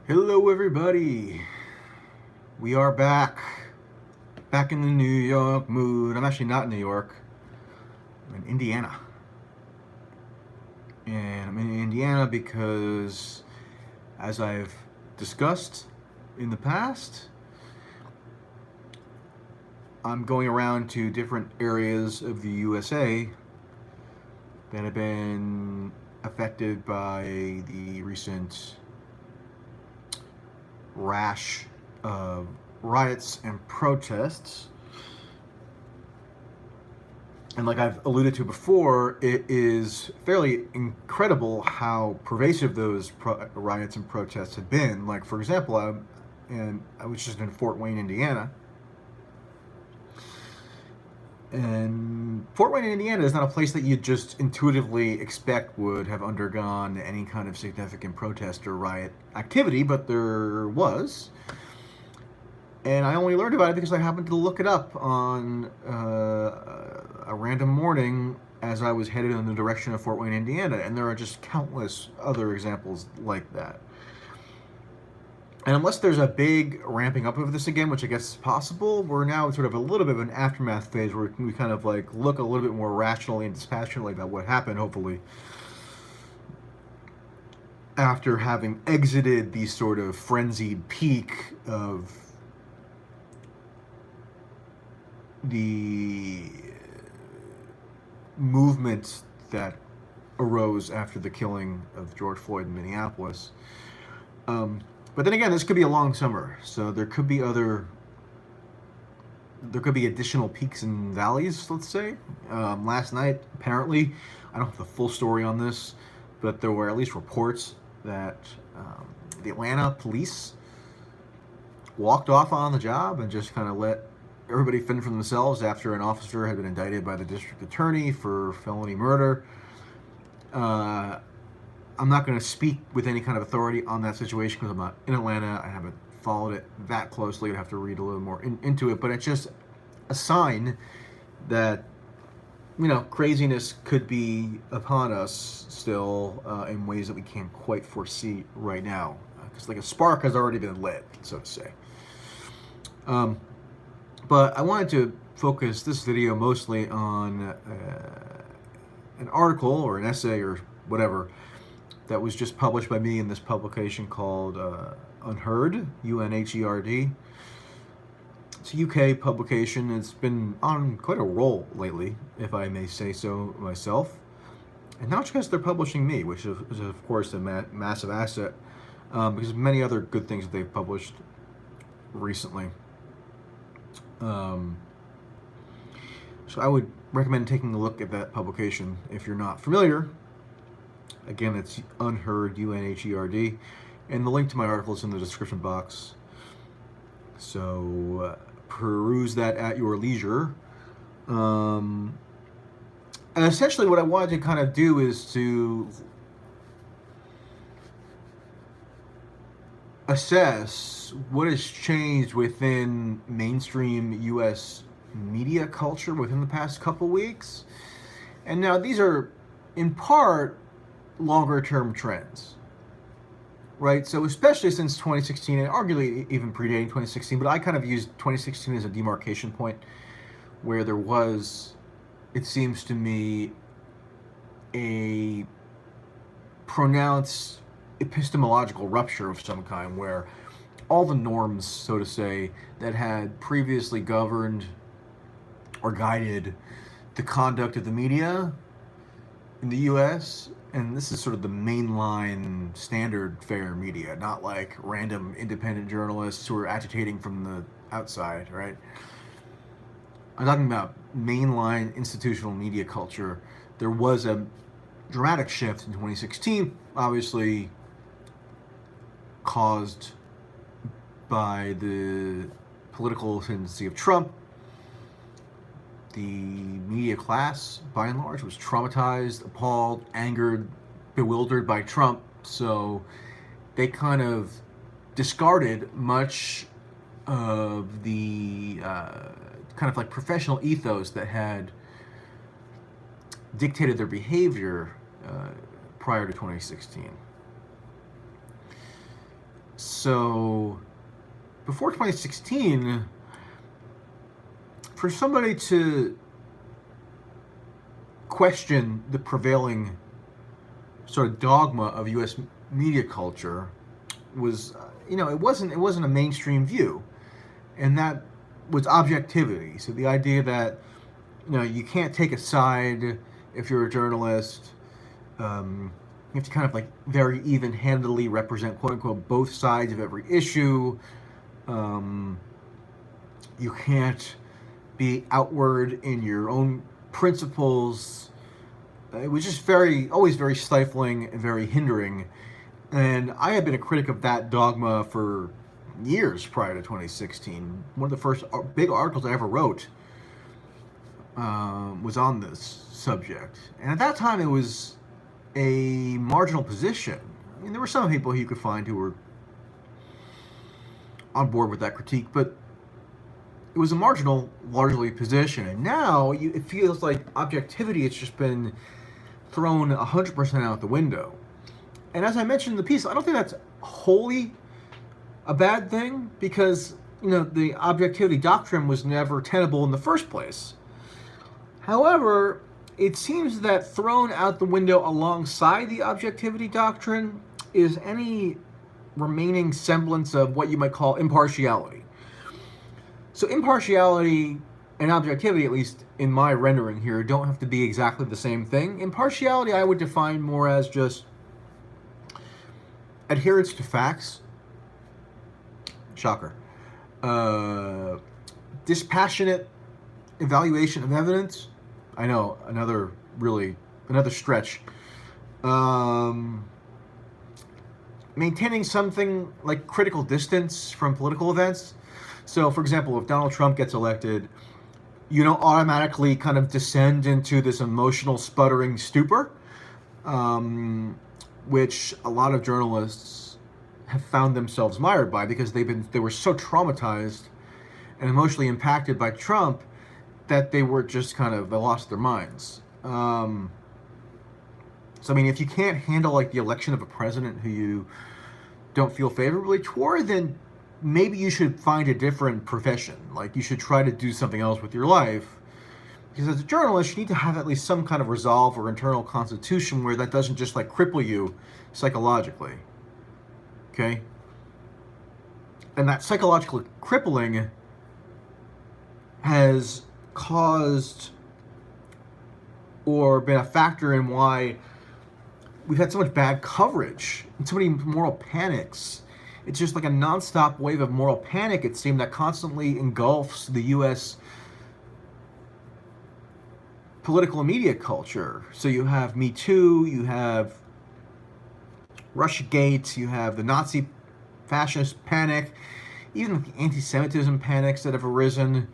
Hello, everybody. We are back in the New York mood. I'm actually not in New York. I'm in Indiana. And I'm in Indiana because, as I've discussed in the past, I'm going around to different areas of the USA that have been affected by the recent rash of riots and protests. And like I've alluded to before, it is fairly incredible how pervasive those riots and protests have been. Like, for example, I was just in Fort Wayne, Indiana. And Fort Wayne, Indiana is not a place that you'd just intuitively expect would have undergone any kind of significant protest or riot activity, but there was. And I only learned about it because I happened to look it up on a random morning as I was headed in the direction of Fort Wayne, Indiana. And there are just countless other examples like that. And unless there's a big ramping up of this again, which I guess is possible, we're now sort of a little bit of an aftermath phase where we kind of like look a little bit more rationally and dispassionately about what happened, hopefully, after having exited the sort of frenzied peak of the movement that arose after the killing of George Floyd in Minneapolis. But then again, this could be a long summer, so there could be additional peaks and valleys, let's say. Last night, apparently, I don't have the full story on this, but there were at least reports that the Atlanta police walked off on the job and just kind of let everybody fend for themselves after an officer had been indicted by the district attorney for felony murder. I'm not going to speak with any kind of authority on that situation because I'm not in Atlanta. I haven't followed it that closely. I'd have to read a little more into it. But it's just a sign that, craziness could be upon us still in ways that we can't quite foresee right now. Because like a spark has already been lit, so to say. But I wanted to focus this video mostly on an article or an essay or whatever that was just published by me in this publication called Unheard, UNHERD. It's a UK publication. It's been on quite a roll lately, if I may say so myself. And not because they're publishing me, which is of course a massive asset, because of many other good things that they've published recently. So I would recommend taking a look at that publication if you're not familiar. Again, it's Unheard, UNHERD, and the link to my article is in the description box. So peruse that at your leisure. And essentially what I wanted to kind of do is to assess what has changed within mainstream U.S. media culture within the past couple weeks. And now these are, in part, longer-term trends, right? So especially since 2016, and arguably even predating 2016, but I kind of used 2016 as a demarcation point where there was, it seems to me, a pronounced epistemological rupture of some kind where all the norms, so to say, that had previously governed or guided the conduct of the media in the U.S., and this is sort of the mainline standard fare media, not like random independent journalists who are agitating from the outside, right? I'm talking about mainline institutional media culture. There was a dramatic shift in 2016, obviously caused by the political tendency of Trump. The media class, by and large, was traumatized, appalled, angered, bewildered by Trump. So they kind of discarded much of the kind of like professional ethos that had dictated their behavior prior to 2016. So before 2016, for somebody to question the prevailing sort of dogma of U.S. media culture was, it wasn't a mainstream view, and that was objectivity. So the idea that you can't take a side if you're a journalist. You have to kind of like very even-handedly represent, quote unquote, both sides of every issue. You can't be outward in your own principles. It was just always very stifling and very hindering. And I had been a critic of that dogma for years prior to 2016. One of the first big articles I ever wrote was on this subject. And at that time, it was a marginal position. I mean, there were some people you could find who were on board with that critique, but it was a marginal, largely, position. And now it feels like objectivity has just been thrown 100% out the window. And as I mentioned in the piece, I don't think that's wholly a bad thing, because the objectivity doctrine was never tenable in the first place. However, it seems that thrown out the window alongside the objectivity doctrine is any remaining semblance of what you might call impartiality. So impartiality and objectivity, at least in my rendering here, don't have to be exactly the same thing. Impartiality I would define more as just adherence to facts. Shocker. Dispassionate evaluation of evidence. I know, another stretch. Maintaining something like critical distance from political events. So, for example, if Donald Trump gets elected, you don't automatically kind of descend into this emotional sputtering stupor, which a lot of journalists have found themselves mired by, because they were so traumatized and emotionally impacted by Trump that they lost their minds. So, I mean, if you can't handle like the election of a president who you don't feel favorably toward, then maybe you should find a different profession. Like, you should try to do something else with your life. Because as a journalist, you need to have at least some kind of resolve or internal constitution where that doesn't just like cripple you psychologically. Okay? And that psychological crippling has caused or been a factor in why we've had so much bad coverage and so many moral panics. It's just like a nonstop wave of moral panic, it seemed, that constantly engulfs the U.S. political and media culture. So you have Me Too, you have Russiagate, you have the Nazi fascist panic, even the anti-Semitism panics that have arisen,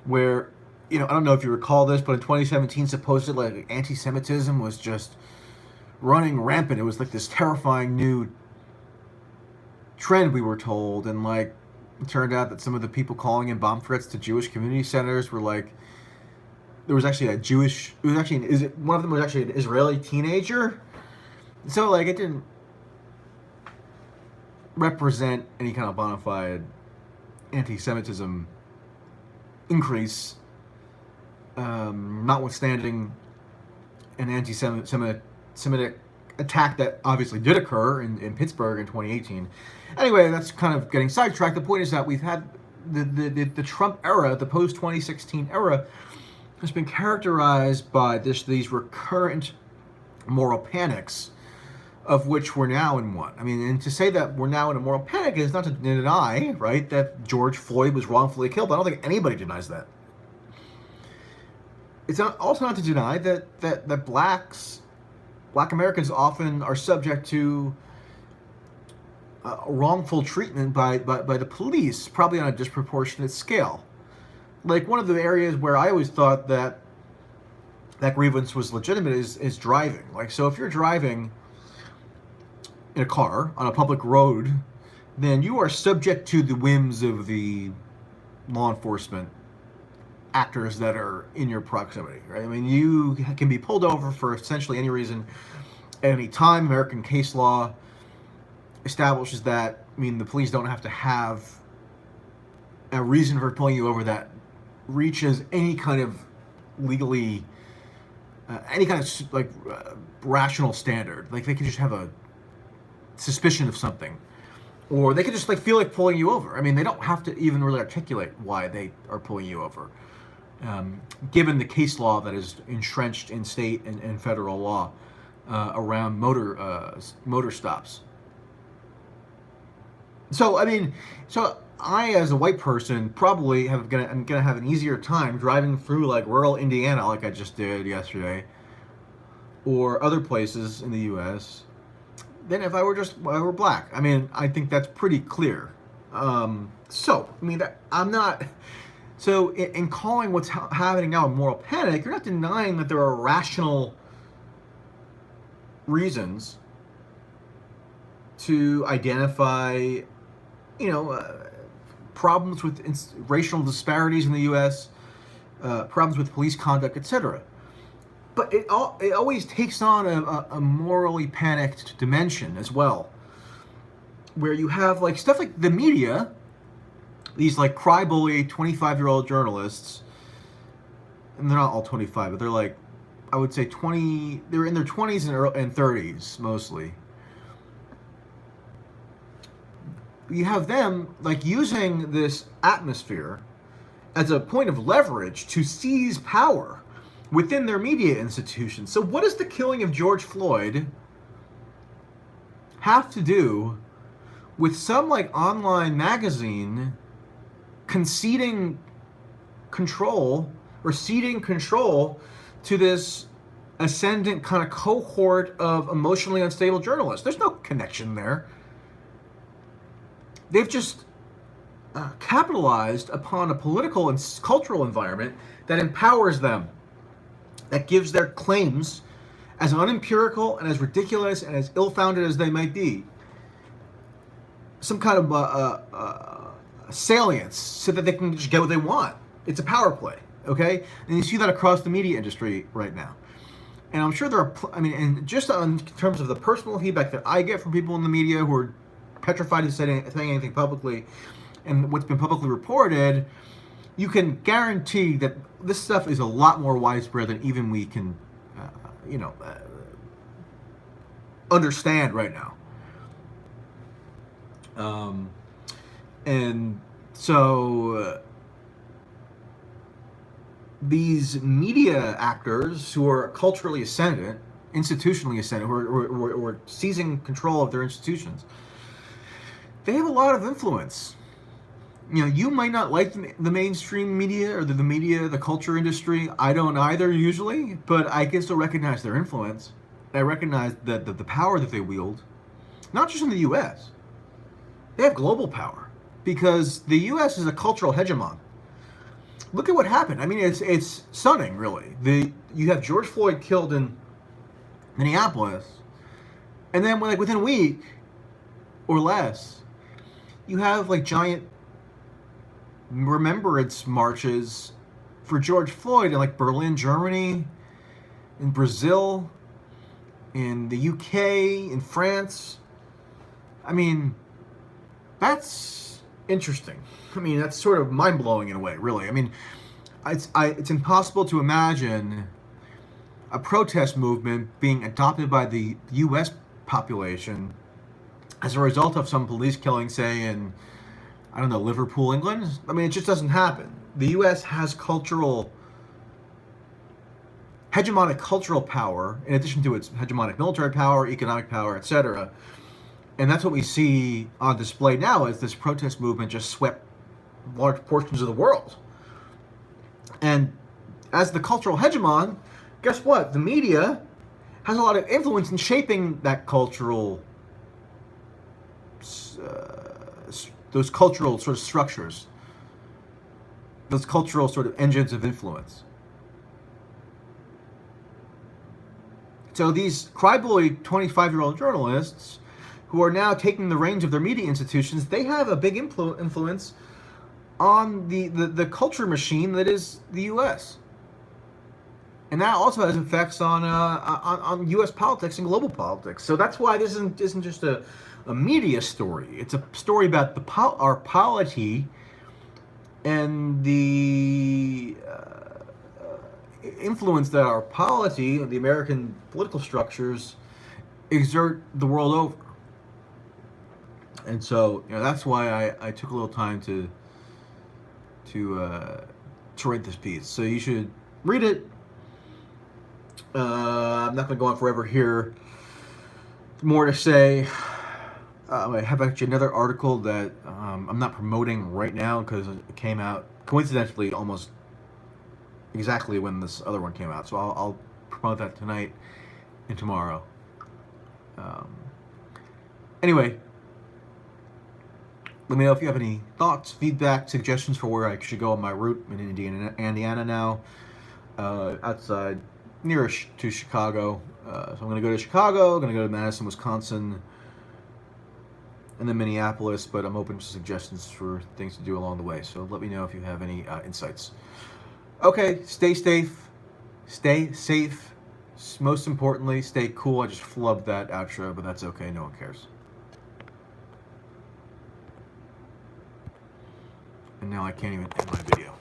where, I don't know if you recall this, but in 2017, supposedly like, anti-Semitism was just running rampant. It was like this terrifying new trend, we were told, and like it turned out that some of the people calling in bomb threats to Jewish community centers were like, there was actually one of them was actually an Israeli teenager. So like it didn't represent any kind of bona fide anti-Semitism increase, notwithstanding an anti-Semitic attack that obviously did occur in Pittsburgh in 2018. Anyway, that's kind of getting sidetracked. The point is that we've had the Trump era, the post-2016 era, has been characterized by these recurrent moral panics, of which we're now in one. I mean, and to say that we're now in a moral panic is not to deny, right, that George Floyd was wrongfully killed. I don't think anybody denies that. It's also not to deny that Black Americans often are subject to wrongful treatment by the police, probably on a disproportionate scale. Like, one of the areas where I always thought that grievance was legitimate is driving. Like, so if you're driving in a car on a public road, then you are subject to the whims of the law enforcement actors that are in your proximity, right? I mean, you can be pulled over for essentially any reason at any time. American case law establishes that, I mean, the police don't have to have a reason for pulling you over that reaches any kind of legally, any kind of rational standard. Like they could just have a suspicion of something, or they could just like feel like pulling you over. I mean, they don't have to even really articulate why they are pulling you over, given the case law that is entrenched in state and federal law around motor stops. So I mean, I, as a white person, probably I'm gonna have an easier time driving through like rural Indiana, like I just did yesterday, or other places in the U.S. than if I were black. I mean, I think that's pretty clear. So I mean, I'm not. So in calling what's happening now a moral panic, you're not denying that there are rational reasons to identify, problems with racial disparities in the U.S., problems with police conduct, etc. But it always takes on a morally panicked dimension as well, where you have like stuff like the media, these like cry-bully 25-year-old journalists, and they're not all 25, but they're like, I would say 20, they're in their 20s and 30s mostly. You have them like using this atmosphere as a point of leverage to seize power within their media institutions. So what does the killing of George Floyd have to do with some like online magazine conceding control or ceding control to this ascendant kind of cohort of emotionally unstable journalists? There's no connection there. They've just capitalized upon a political and cultural environment that empowers them, that gives their claims, as unempirical and as ridiculous and as ill-founded as they might be, some kind of salience so that they can just get what they want. It's a power play, okay? And you see that across the media industry right now. And I'm sure there are, and just in terms of the personal feedback that I get from people in the media who are petrified of saying anything publicly, and what's been publicly reported, you can guarantee that this stuff is a lot more widespread than even we can, understand right now. And so these media actors who are culturally ascendant, institutionally ascendant, who are seizing control of their institutions, they have a lot of influence. You might not like the mainstream media or the culture industry. I don't either usually, but I can still recognize their influence. I recognize that the power that they wield, not just in the U.S. They have global power because the U.S. is a cultural hegemon. Look at what happened. I mean, it's stunning, really. You have George Floyd killed in Minneapolis, and then within a week or less, you have like giant remembrance marches for George Floyd in like Berlin, Germany, in Brazil, in the UK, in France. I mean, that's interesting. I mean, that's sort of mind-blowing in a way, really. I mean, it's impossible to imagine a protest movement being adopted by the U.S. population as a result of some police killing, say, in, I don't know, Liverpool, England. I mean, it just doesn't happen. The U.S. has hegemonic cultural power, in addition to its hegemonic military power, economic power, etc. And that's what we see on display now as this protest movement just swept large portions of the world. And as the cultural hegemon, guess what? The media has a lot of influence in shaping that those cultural sort of structures, those cultural sort of engines of influence. So these cry-bully 25-year-old journalists who are now taking the reins of their media institutions, they have a big influence on the culture machine that is the U.S. And that also has effects on U.S. politics and global politics. So that's why this isn't just a a media story. It's a story about our polity and the influence that our polity, the American political structures, exert the world over. And so, that's why I took a little time to write this piece. So you should read it. I'm not going to go on forever here. More to say. I have actually another article that I'm not promoting right now because it came out coincidentally almost exactly when this other one came out. So I'll promote that tonight and tomorrow. Anyway, let me know if you have any thoughts, feedback, suggestions for where I should go on my route in Indiana now, outside, nearish to Chicago. So I'm going to go to Chicago, going to go to Madison, Wisconsin, and then Minneapolis, but I'm open to suggestions for things to do along the way. So let me know if you have any insights. Okay, stay safe. Stay safe. Most importantly, stay cool. I just flubbed that outro, but that's okay. No one cares. And now I can't even end my video.